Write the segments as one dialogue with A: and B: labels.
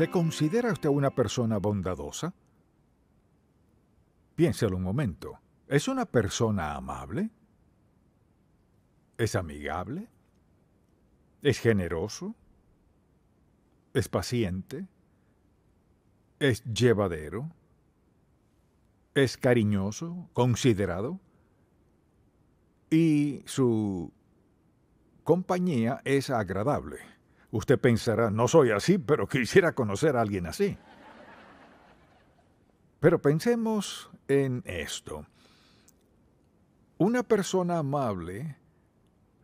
A: ¿Se considera usted una persona bondadosa? Piénselo un momento. ¿Es una persona amable? ¿Es amigable? ¿Es generoso? ¿Es paciente? ¿Es llevadero? ¿Es cariñoso? ¿Considerado? Y su compañía es agradable. Usted pensará, no soy así, pero quisiera conocer a alguien así. Pero pensemos en esto. Una persona amable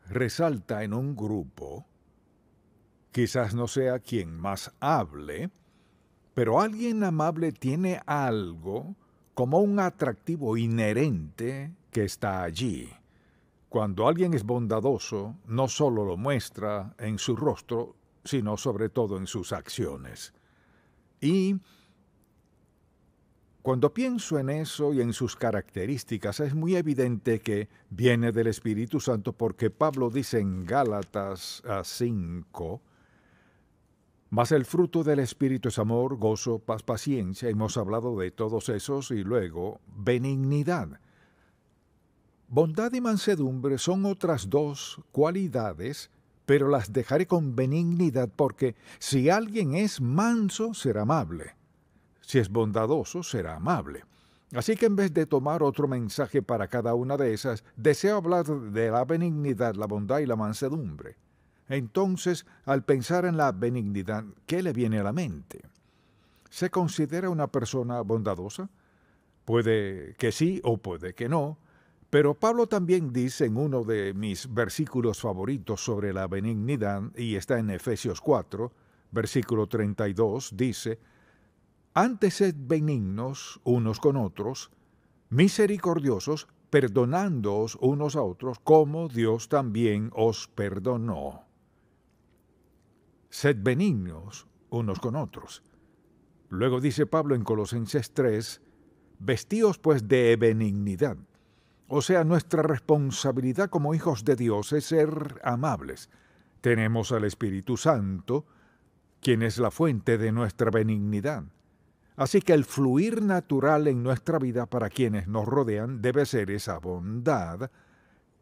A: resalta en un grupo, quizás no sea quien más hable, pero alguien amable tiene algo como un atractivo inherente que está allí. Cuando alguien es bondadoso, no solo lo muestra en su rostro, sino sobre todo en sus acciones. Y cuando pienso en eso y en sus características, es muy evidente que viene del Espíritu Santo, porque Pablo dice en Gálatas 5, mas el fruto del Espíritu es amor, gozo, paz, paciencia. Hemos hablado de todos esos, y luego benignidad. Bondad y mansedumbre son otras dos cualidades, pero las dejaré con benignidad, porque si alguien es manso, será amable. Si es bondadoso, será amable. Así que en vez de tomar otro mensaje para cada una de esas, deseo hablar de la benignidad, la bondad y la mansedumbre. Entonces, al pensar en la benignidad, ¿qué le viene a la mente? ¿Se considera una persona bondadosa? Puede que sí o puede que no, pero Pablo también dice en uno de mis versículos favoritos sobre la benignidad, y está en Efesios 4, versículo 32, dice: antes sed benignos unos con otros, misericordiosos, perdonándoos unos a otros, como Dios también os perdonó. Sed benignos unos con otros. Luego dice Pablo en Colosenses 3, vestíos pues de benignidad. O sea, nuestra responsabilidad como hijos de Dios es ser amables. Tenemos al Espíritu Santo, quien es la fuente de nuestra benignidad. Así que el fluir natural en nuestra vida para quienes nos rodean debe ser esa bondad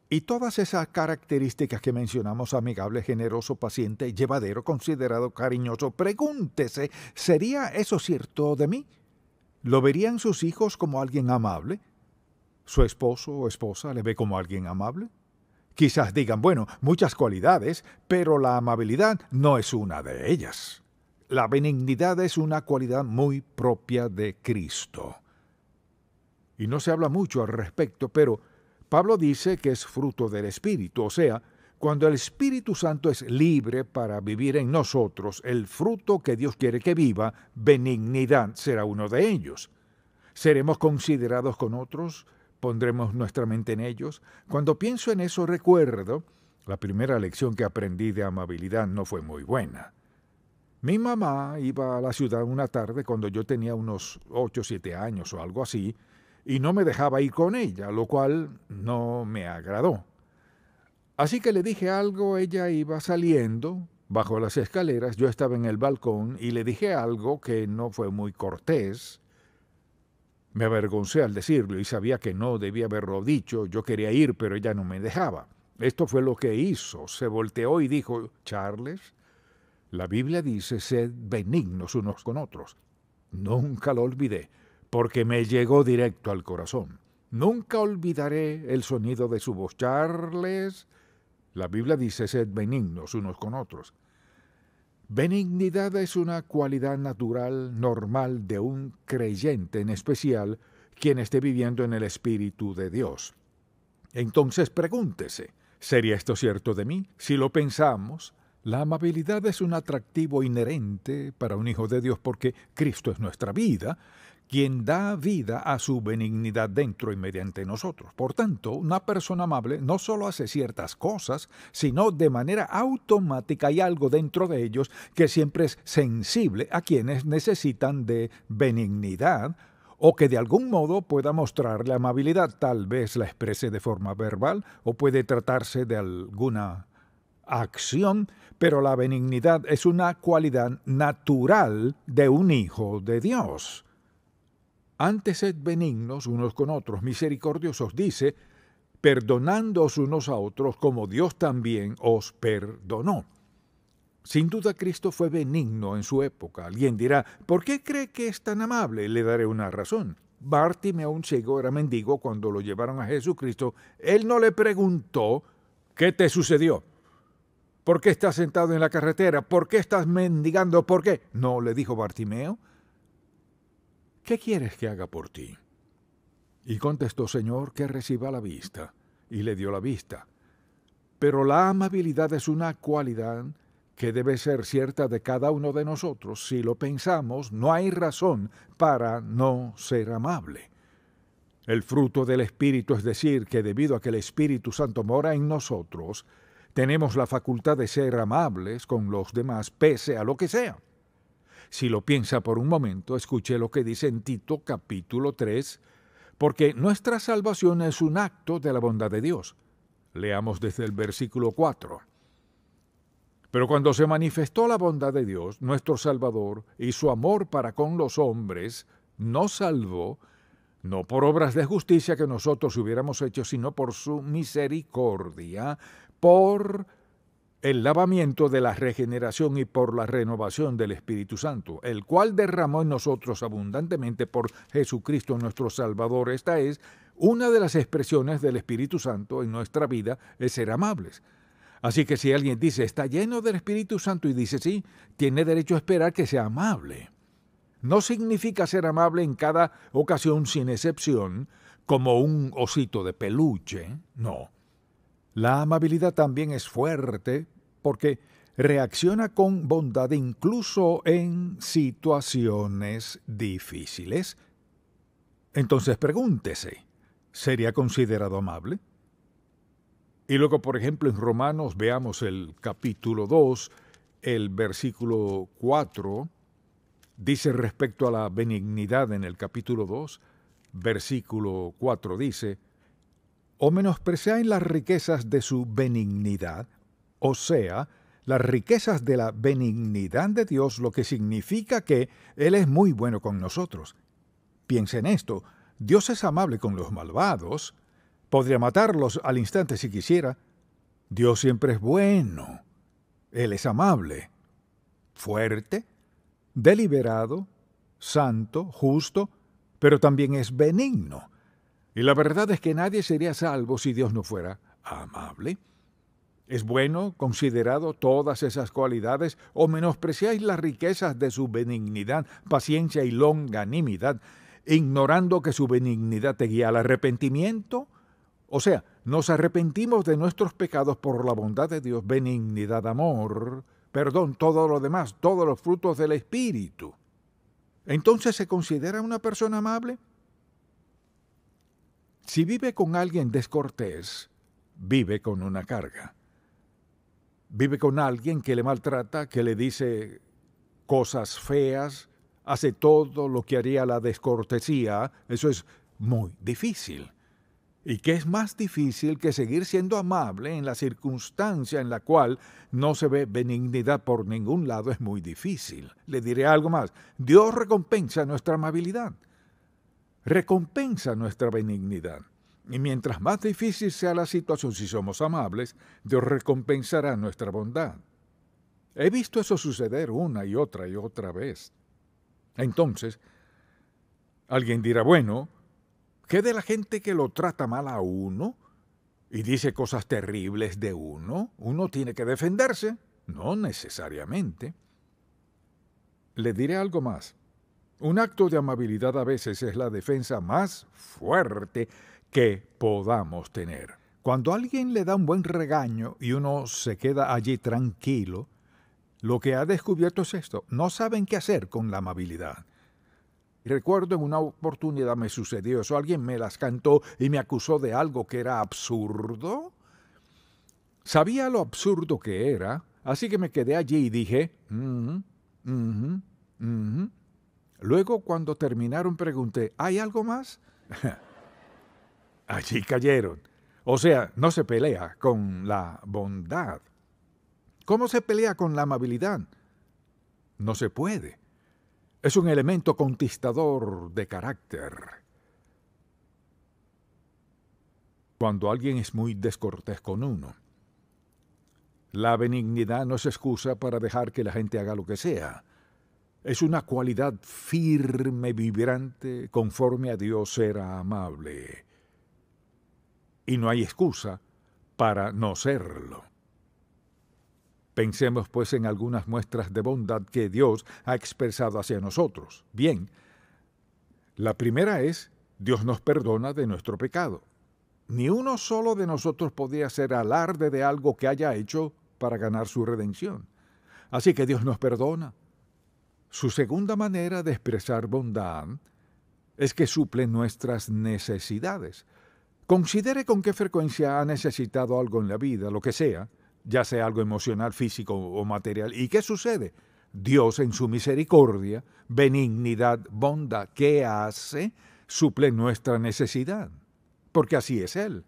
A: y todas esas características que mencionamos: amigable, generoso, paciente, llevadero, considerado, cariñoso. Pregúntese, ¿sería eso cierto de mí? ¿Lo verían sus hijos como alguien amable? ¿Su esposo o esposa le ve como alguien amable? Quizás digan, bueno, muchas cualidades, pero la amabilidad no es una de ellas. La benignidad es una cualidad muy propia de Cristo. Y no se habla mucho al respecto, pero Pablo dice que es fruto del Espíritu. O sea, cuando el Espíritu Santo es libre para vivir en nosotros, el fruto que Dios quiere que viva, benignidad, será uno de ellos. ¿Seremos considerados con otros? ¿Pondremos nuestra mente en ellos? Cuando pienso en eso, recuerdo, la primera lección que aprendí de amabilidad no fue muy buena. Mi mamá iba a la ciudad una tarde cuando yo tenía unos 8 o 7 años o algo así, y no me dejaba ir con ella, lo cual no me agradó. Así que le dije algo, ella iba saliendo, bajo las escaleras, yo estaba en el balcón, y le dije algo que no fue muy cortés. Me avergoncé al decirlo y sabía que no debía haberlo dicho. Yo quería ir, pero ella no me dejaba. Esto fue lo que hizo. Se volteó y dijo: Charles, la Biblia dice, sed benignos unos con otros. Nunca lo olvidé, porque me llegó directo al corazón. Nunca olvidaré el sonido de su voz. Charles, la Biblia dice, sed benignos unos con otros. Benignidad es una cualidad natural, normal de un creyente, en especial quien esté viviendo en el Espíritu de Dios. Entonces pregúntese, ¿sería esto cierto de mí? Si lo pensamos, la amabilidad es un atractivo inherente para un hijo de Dios, porque Cristo es nuestra vida, quien da vida a su benignidad dentro y mediante nosotros. Por tanto, una persona amable no solo hace ciertas cosas, sino de manera automática hay algo dentro de ellos que siempre es sensible a quienes necesitan de benignidad, o que de algún modo pueda mostrarle amabilidad. Tal vez la exprese de forma verbal, o puede tratarse de alguna acción, pero la benignidad es una cualidad natural de un hijo de Dios. Antes sed benignos unos con otros, misericordiosos, dice, perdonándoos unos a otros como Dios también os perdonó. Sin duda Cristo fue benigno en su época. Alguien dirá, ¿por qué cree que es tan amable? Le daré una razón. Bartimeo, un ciego, era mendigo cuando lo llevaron a Jesucristo. Él no le preguntó, ¿qué te sucedió? ¿Por qué estás sentado en la carretera? ¿Por qué estás mendigando? ¿Por qué? No, le dijo Bartimeo, ¿qué quieres que haga por ti? Y contestó, Señor, que reciba la vista. Y le dio la vista. Pero la amabilidad es una cualidad que debe ser cierta de cada uno de nosotros. Si lo pensamos, no hay razón para no ser amable. El fruto del Espíritu, es decir, que debido a que el Espíritu Santo mora en nosotros, tenemos la facultad de ser amables con los demás, pese a lo que sea. Si lo piensa por un momento, escuche lo que dice en Tito capítulo 3, porque nuestra salvación es un acto de la bondad de Dios. Leamos desde el versículo 4. Pero cuando se manifestó la bondad de Dios, nuestro Salvador, y su amor para con los hombres, nos salvó, no por obras de justicia que nosotros hubiéramos hecho, sino por su misericordia, por el lavamiento de la regeneración y por la renovación del Espíritu Santo, el cual derramó en nosotros abundantemente por Jesucristo nuestro Salvador. Esta es una de las expresiones del Espíritu Santo en nuestra vida, es ser amables. Así que si alguien dice, está lleno del Espíritu Santo, y dice sí, tiene derecho a esperar que sea amable. No significa ser amable en cada ocasión sin excepción, como un osito de peluche, no. La amabilidad también es fuerte porque reacciona con bondad incluso en situaciones difíciles. Entonces pregúntese, ¿sería considerado amable? Y luego, por ejemplo, en Romanos, veamos el capítulo 2, el versículo 4, dice respecto a la benignidad en el capítulo 2, versículo 4 dice, o menospreciáis las riquezas de su benignidad, o sea, las riquezas de la benignidad de Dios, lo que significa que Él es muy bueno con nosotros. Piensa en esto, Dios es amable con los malvados, podría matarlos al instante si quisiera. Dios siempre es bueno. Él es amable, fuerte, deliberado, santo, justo, pero también es benigno. Y la verdad es que nadie sería salvo si Dios no fuera amable. Es bueno, considerado todas esas cualidades, o menospreciáis las riquezas de su benignidad, paciencia y longanimidad, ignorando que su benignidad te guía al arrepentimiento. O sea, nos arrepentimos de nuestros pecados por la bondad de Dios, benignidad, amor, perdón, todo lo demás, todos los frutos del Espíritu. ¿Entonces se considera una persona amable? Si vive con alguien descortés, vive con una carga. Vive con alguien que le maltrata, que le dice cosas feas, hace todo lo que haría la descortesía. Eso es muy difícil. ¿Y qué es más difícil que seguir siendo amable en la circunstancia en la cual no se ve benignidad por ningún lado? Es muy difícil. Le diré algo más. Dios recompensa nuestra amabilidad. Recompensa nuestra benignidad. Y mientras más difícil sea la situación, si somos amables, Dios recompensará nuestra bondad. He visto eso suceder una y otra vez. Entonces, alguien dirá, bueno, ¿qué de la gente que lo trata mal a uno y dice cosas terribles de uno? ¿Uno tiene que defenderse? No necesariamente. Le diré algo más. Un acto de amabilidad a veces es la defensa más fuerte que podamos tener. Cuando alguien le da un buen regaño y uno se queda allí tranquilo, lo que ha descubierto es esto: no saben qué hacer con la amabilidad. Recuerdo en una oportunidad me sucedió eso, alguien me las cantó y me acusó de algo que era absurdo. Sabía lo absurdo que era, así que me quedé allí y dije, Luego, cuando terminaron, pregunté, ¿hay algo más? Allí cayeron. O sea, no se pelea con la bondad. ¿Cómo se pelea con la amabilidad? No se puede. Es un elemento conquistador de carácter. Cuando alguien es muy descortés con uno, la benignidad no es excusa para dejar que la gente haga lo que sea. Es una cualidad firme, vibrante, conforme a Dios ser amable. Y no hay excusa para no serlo. Pensemos pues en algunas muestras de bondad que Dios ha expresado hacia nosotros. Bien, la primera es, Dios nos perdona de nuestro pecado. Ni uno solo de nosotros podría hacer alarde de algo que haya hecho para ganar su redención. Así que Dios nos perdona. Su segunda manera de expresar bondad es que suple nuestras necesidades. Considere con qué frecuencia ha necesitado algo en la vida, lo que sea, ya sea algo emocional, físico o material. ¿Y qué sucede? Dios en su misericordia, benignidad, bondad, ¿qué hace? Suple nuestra necesidad, porque así es Él.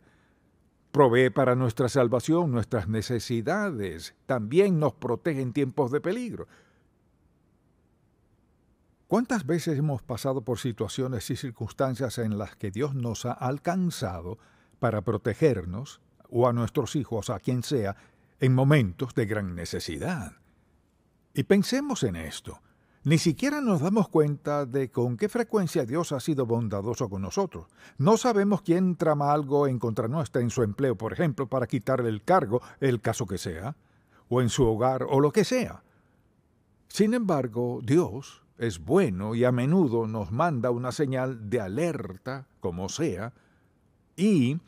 A: Provee para nuestra salvación nuestras necesidades. También nos protege en tiempos de peligro. ¿Cuántas veces hemos pasado por situaciones y circunstancias en las que Dios nos ha alcanzado para protegernos, o a nuestros hijos, a quien sea, en momentos de gran necesidad? Y pensemos en esto. Ni siquiera nos damos cuenta de con qué frecuencia Dios ha sido bondadoso con nosotros. No sabemos quién trama algo en contra nuestra en su empleo, por ejemplo, para quitarle el cargo, el caso que sea, o en su hogar, o lo que sea. Sin embargo, Dios es bueno y a menudo nos manda una señal de alerta, como sea, y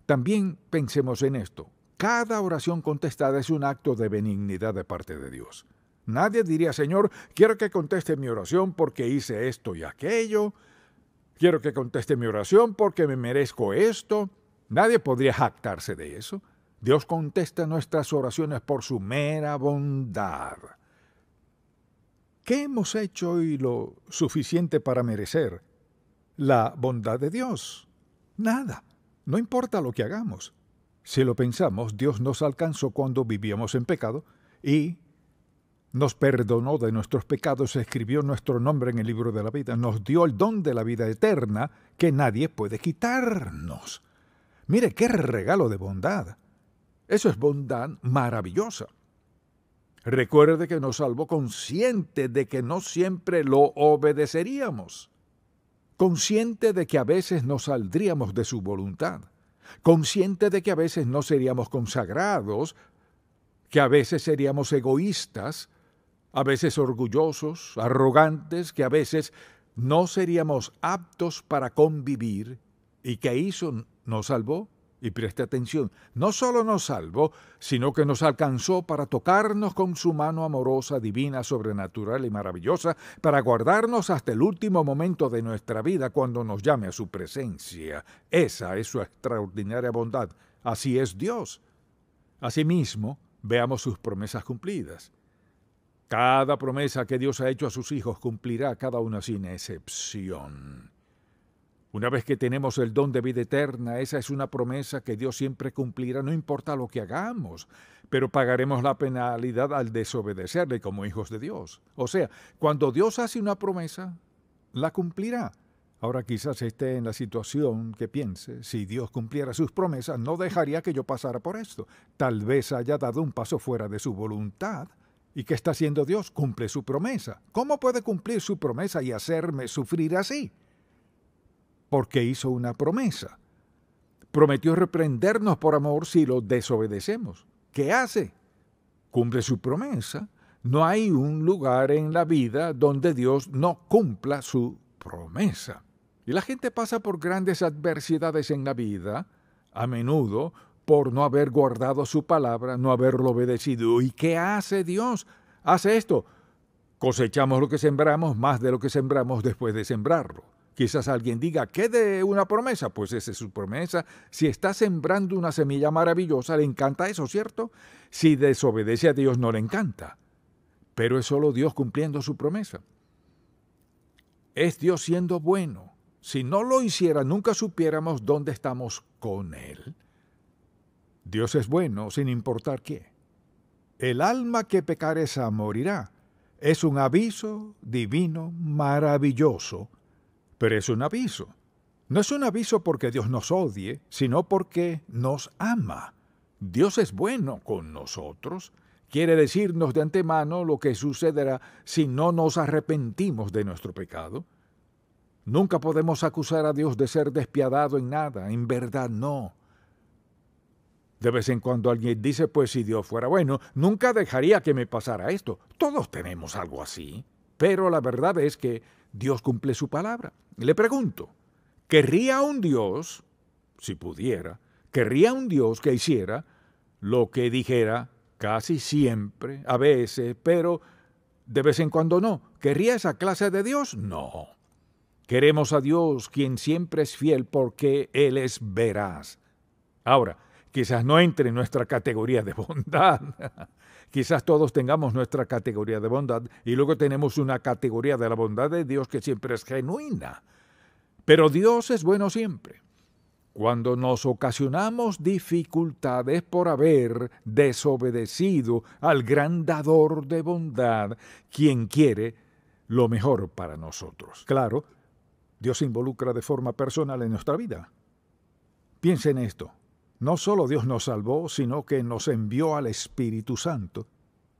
A: también pensemos en esto. Cada oración contestada es un acto de benignidad de parte de Dios. Nadie diría, Señor, quiero que conteste mi oración porque hice esto y aquello. Quiero que conteste mi oración porque me merezco esto. Nadie podría jactarse de eso. Dios contesta nuestras oraciones por su mera bondad. ¿Qué hemos hecho hoy lo suficiente para merecer la bondad de Dios? Nada. No importa lo que hagamos. Si lo pensamos, Dios nos alcanzó cuando vivíamos en pecado y nos perdonó de nuestros pecados, escribió nuestro nombre en el libro de la vida, nos dio el don de la vida eterna que nadie puede quitarnos. Mire qué regalo de bondad. Eso es bondad maravillosa. Recuerde que nos salvó consciente de que no siempre lo obedeceríamos, consciente de que a veces no saldríamos de su voluntad, consciente de que a veces no seríamos consagrados, que a veces seríamos egoístas, a veces orgullosos, arrogantes, que a veces no seríamos aptos para convivir, y que hizo, nos salvó. Y preste atención, no solo nos salvó, sino que nos alcanzó para tocarnos con su mano amorosa, divina, sobrenatural y maravillosa, para guardarnos hasta el último momento de nuestra vida cuando nos llame a su presencia. Esa es su extraordinaria bondad. Así es Dios. Asimismo, veamos sus promesas cumplidas. Cada promesa que Dios ha hecho a sus hijos cumplirá cada una sin excepción. Una vez que tenemos el don de vida eterna, esa es una promesa que Dios siempre cumplirá, no importa lo que hagamos, pero pagaremos la penalidad al desobedecerle como hijos de Dios. O sea, cuando Dios hace una promesa, la cumplirá. Ahora quizás esté en la situación que piense, si Dios cumpliera sus promesas, no dejaría que yo pasara por esto. Tal vez haya dado un paso fuera de su voluntad. ¿Y qué está haciendo Dios? Cumple su promesa. ¿Cómo puede cumplir su promesa y hacerme sufrir así? Porque hizo una promesa. Prometió reprendernos por amor si lo desobedecemos. ¿Qué hace? Cumple su promesa. No hay un lugar en la vida donde Dios no cumpla su promesa. Y la gente pasa por grandes adversidades en la vida, a menudo por no haber guardado su palabra, no haberlo obedecido. ¿Y qué hace Dios? Hace esto. Cosechamos lo que sembramos, más de lo que sembramos después de sembrarlo. Quizás alguien diga, ¿qué de una promesa? Pues esa es su promesa. Si está sembrando una semilla maravillosa, le encanta eso, ¿cierto? Si desobedece a Dios, no le encanta. Pero es solo Dios cumpliendo su promesa. Es Dios siendo bueno. Si no lo hiciera, nunca supiéramos dónde estamos con Él. Dios es bueno sin importar qué. el alma que pecare esa morirá. Es un aviso divino maravilloso, pero es un aviso. No es un aviso porque Dios nos odie, sino porque nos ama. Dios es bueno con nosotros. Quiere decirnos de antemano lo que sucederá si no nos arrepentimos de nuestro pecado. Nunca podemos acusar a Dios de ser despiadado en nada, en verdad no. De vez en cuando alguien dice, pues si Dios fuera bueno, nunca dejaría que me pasara esto. Todos tenemos algo así. Pero la verdad es que Dios cumple su palabra. Le pregunto, ¿querría un Dios, si pudiera, querría un Dios que hiciera lo que dijera casi siempre, a veces, pero de vez en cuando no? ¿Querría esa clase de Dios? No. Queremos a Dios, quien siempre es fiel porque Él es veraz. Ahora, quizás no entre en nuestra categoría de bondad. Quizás todos tengamos nuestra categoría de bondad y luego tenemos una categoría de la bondad de Dios que siempre es genuina. Pero Dios es bueno siempre. Cuando nos ocasionamos dificultades por haber desobedecido al gran dador de bondad, quien quiere lo mejor para nosotros. Claro, Dios se involucra de forma personal en nuestra vida. Piensa en esto. No solo Dios nos salvó, sino que nos envió al Espíritu Santo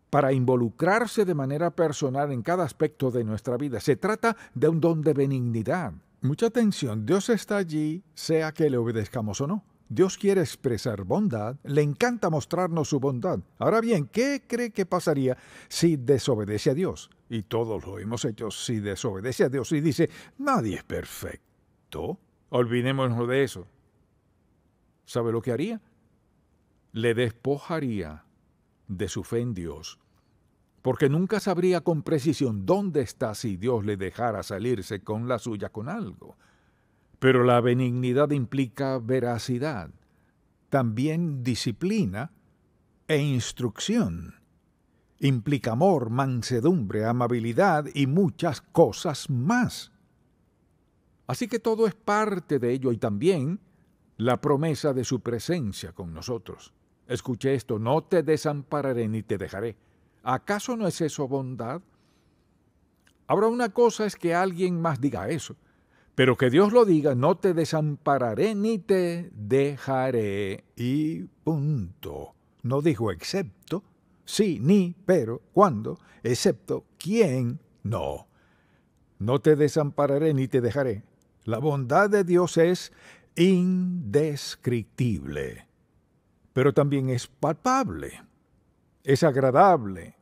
A: para involucrarse de manera personal en cada aspecto de nuestra vida. Se trata de un don de benignidad. Mucha atención, Dios está allí, sea que le obedezcamos o no. Dios quiere expresar bondad, le encanta mostrarnos su bondad. Ahora bien, ¿qué cree que pasaría si desobedece a Dios? Y todos lo hemos hecho, si desobedece a Dios y dice, nadie es perfecto. Olvidémonos de eso. ¿Sabe lo que haría? Le despojaría de su fe en Dios, porque nunca sabría con precisión dónde está si Dios le dejara salirse con la suya con algo. Pero la benignidad implica veracidad, también disciplina e instrucción. Implica amor, mansedumbre, amabilidad y muchas cosas más. Así que todo es parte de ello y también la promesa de su presencia con nosotros. Escuche esto, no te desampararé ni te dejaré. ¿Acaso no es eso bondad? Ahora, una cosa es que alguien más diga eso, pero que Dios lo diga, no te desampararé ni te dejaré, y punto. No dijo excepto, sí, ni, pero, cuándo, excepto, quién, no. No te desampararé ni te dejaré. La bondad de Dios es indescriptible, pero también es palpable, es agradable,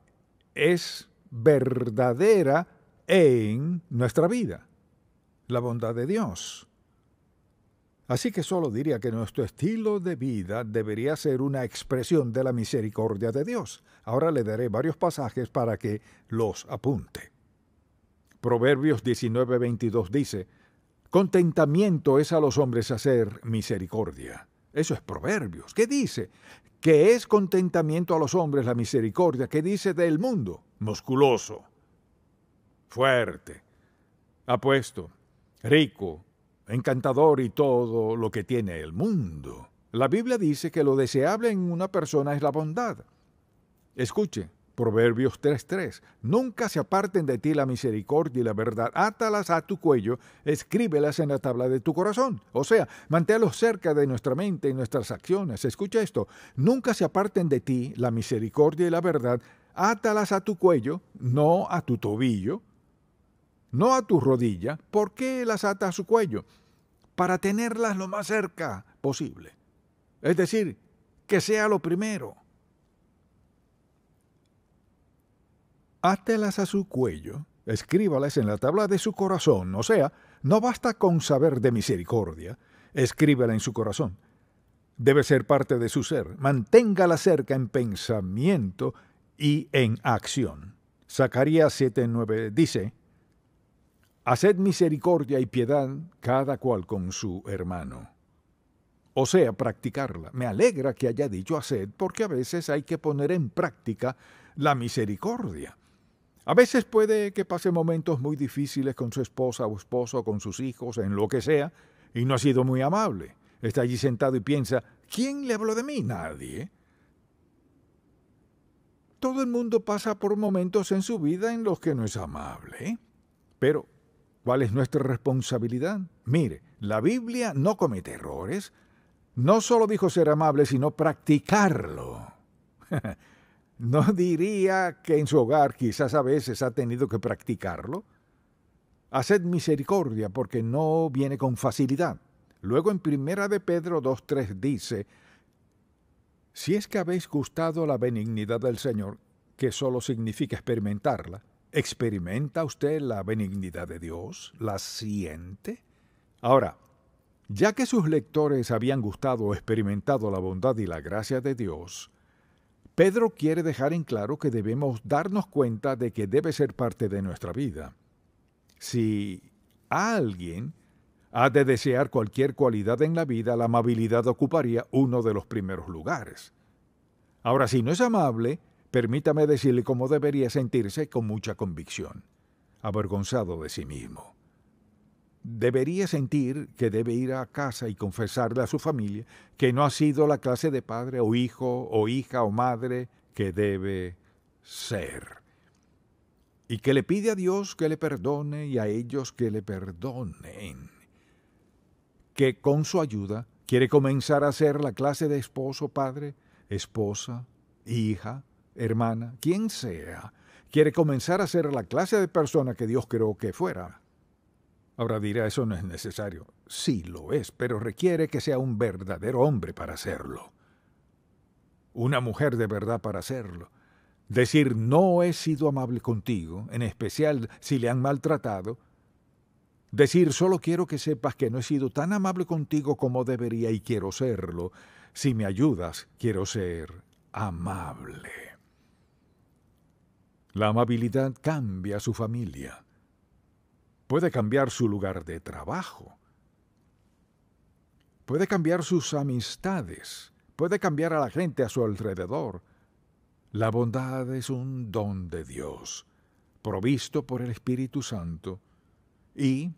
A: es verdadera en nuestra vida, la bondad de Dios. Así que solo diría que nuestro estilo de vida debería ser una expresión de la misericordia de Dios. Ahora le daré varios pasajes para que los apunte. Proverbios 19:22 dice, contentamiento es a los hombres hacer misericordia. Eso es Proverbios. ¿Qué dice? ¿Qué es contentamiento a los hombres la misericordia? ¿Qué dice del mundo? Musculoso, fuerte, apuesto, rico, encantador y todo lo que tiene el mundo. La Biblia dice que lo deseable en una persona es la bondad. Escuche, Proverbios 3:3. Nunca se aparten de ti la misericordia y la verdad. Átalas a tu cuello, escríbelas en la tabla de tu corazón. O sea, manténlos cerca de nuestra mente y nuestras acciones. Escucha esto. Nunca se aparten de ti la misericordia y la verdad. Átalas a tu cuello, no a tu tobillo, no a tu rodilla. ¿Por qué las ata a su cuello? Para tenerlas lo más cerca posible. Es decir, que sea lo primero. Átelas a su cuello, escríbalas en la tabla de su corazón. O sea, no basta con saber de misericordia, escríbela en su corazón. Debe ser parte de su ser. Manténgala cerca en pensamiento y en acción. Zacarías 7:9 dice, haced misericordia y piedad cada cual con su hermano. O sea, practicarla. Me alegra que haya dicho haced, porque a veces hay que poner en práctica la misericordia. A veces puede que pase momentos muy difíciles con su esposa o esposo, con sus hijos, en lo que sea, y no ha sido muy amable. Está allí sentado y piensa, ¿quién le habló de mí? Nadie. Todo el mundo pasa por momentos en su vida en los que no es amable. Pero, ¿cuál es nuestra responsabilidad? Mire, la Biblia no comete errores. No solo dijo ser amable, sino practicarlo. ¿No diría que en su hogar quizás a veces ha tenido que practicarlo? Haced misericordia porque no viene con facilidad. Luego en Primera de Pedro 2:3 dice, si es que habéis gustado la benignidad del Señor, que solo significa experimentarla, ¿experimenta usted la benignidad de Dios? ¿La siente? Ahora, ya que sus lectores habían gustado o experimentado la bondad y la gracia de Dios, Pedro quiere dejar en claro que debemos darnos cuenta de que debe ser parte de nuestra vida. Si alguien ha de desear cualquier cualidad en la vida, la amabilidad ocuparía uno de los primeros lugares. Ahora, si no es amable, permítame decirle cómo debería sentirse con mucha convicción, avergonzado de sí mismo. Debería sentir que debe ir a casa y confesarle a su familia que no ha sido la clase de padre o hijo o hija o madre que debe ser. Y que le pide a Dios que le perdone y a ellos que le perdonen. Que con su ayuda quiere comenzar a ser la clase de esposo, padre, esposa, hija, hermana, quien sea. Quiere comenzar a ser la clase de persona que Dios creó que fuera. Ahora dirá, eso no es necesario. Sí lo es, pero requiere que sea un verdadero hombre para hacerlo. Una mujer de verdad para hacerlo. Decir, no he sido amable contigo, en especial si le han maltratado. Decir, solo quiero que sepas que no he sido tan amable contigo como debería y quiero serlo. Si me ayudas, quiero ser amable. La amabilidad cambia a su familia. Puede cambiar su lugar de trabajo. Puede cambiar sus amistades. Puede cambiar a la gente a su alrededor. La bondad es un don de Dios, provisto por el Espíritu Santo, y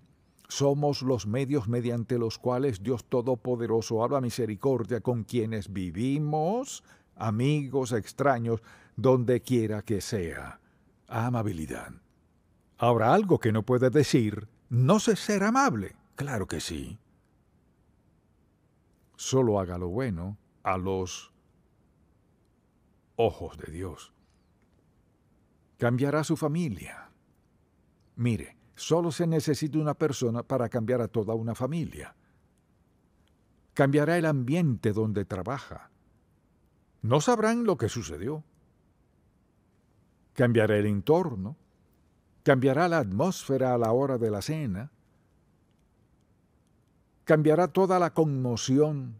A: somos los medios mediante los cuales Dios Todopoderoso habla misericordia con quienes vivimos, amigos, extraños, donde quiera que sea. Amabilidad. Ahora, algo que no puede decir, no sé ser amable. Claro que sí. Solo haga lo bueno a los ojos de Dios. Cambiará su familia. Mire, solo se necesita una persona para cambiar a toda una familia. Cambiará el ambiente donde trabaja. No sabrán lo que sucedió. Cambiará el entorno. Cambiará la atmósfera a la hora de la cena. Cambiará toda la conmoción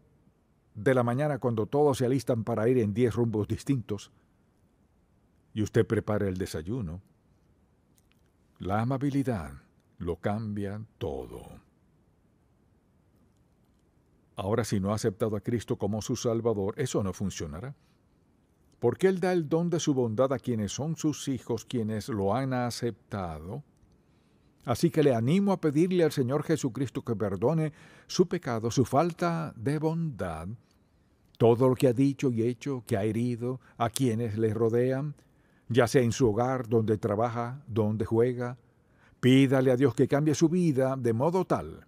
A: de la mañana cuando todos se alistan para ir en 10 rumbos distintos y usted prepara el desayuno. La amabilidad lo cambia todo. Ahora, si no ha aceptado a Cristo como su Salvador, eso no funcionará. Porque Él da el don de su bondad a quienes son sus hijos, quienes lo han aceptado. Así que le animo a pedirle al Señor Jesucristo que perdone su pecado, su falta de bondad, todo lo que ha dicho y hecho, que ha herido a quienes le rodean, ya sea en su hogar, donde trabaja, donde juega. Pídale a Dios que cambie su vida de modo tal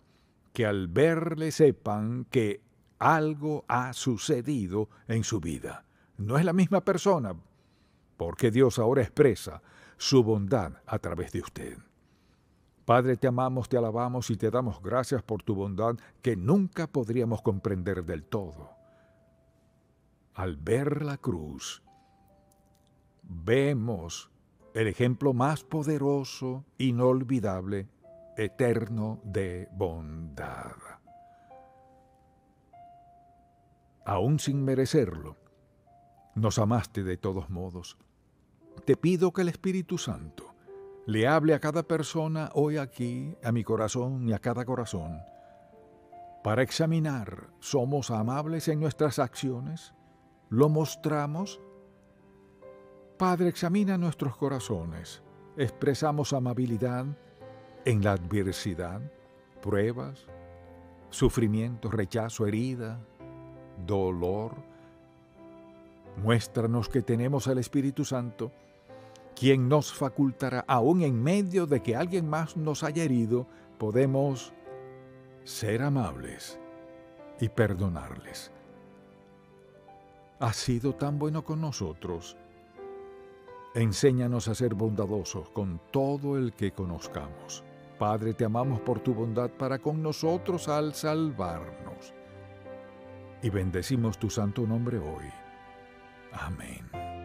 A: que al verle sepan que algo ha sucedido en su vida. No es la misma persona, porque Dios ahora expresa su bondad a través de usted. Padre, te amamos, te alabamos y te damos gracias por tu bondad que nunca podríamos comprender del todo. Al ver la cruz, vemos el ejemplo más poderoso, inolvidable, eterno de bondad. Aún sin merecerlo, nos amaste de todos modos. Te pido que el Espíritu Santo le hable a cada persona hoy aquí, a mi corazón y a cada corazón, para examinar, ¿somos amables en nuestras acciones? ¿Lo mostramos? Padre, examina nuestros corazones. ¿Expresamos amabilidad en la adversidad, pruebas, sufrimiento, rechazo, herida, dolor? Muéstranos que tenemos al Espíritu Santo, quien nos facultará, aun en medio de que alguien más nos haya herido, podemos ser amables y perdonarles. Has sido tan bueno con nosotros. Enséñanos a ser bondadosos con todo el que conozcamos. Padre, te amamos por tu bondad para con nosotros al salvarnos. Y bendecimos tu santo nombre hoy. Amén.